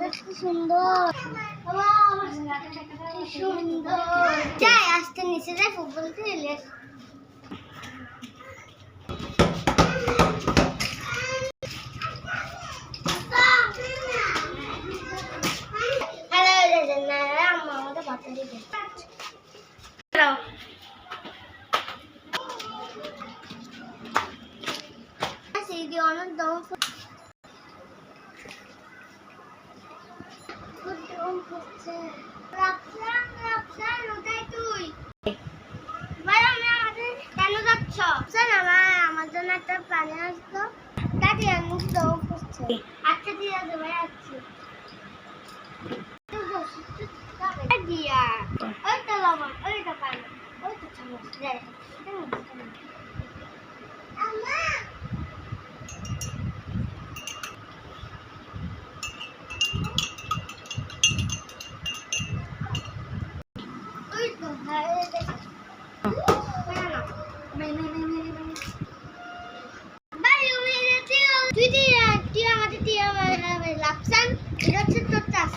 সুন্দর সুন্দর যাই আসতে নিচে যাই ফুটবল খেলে আমাদের বাচ্চাদের অনেক দম আমার জন্য একটা পানি আসতো দাদি মুখ দম করছে আচ্ছা ঠিক আছে ভাই আসছি দিয়া ওইটা লবণ ওইটা পানি ওইটা চামচ তুই আমাদের লাপসান এটা হচ্ছে তোর চাষ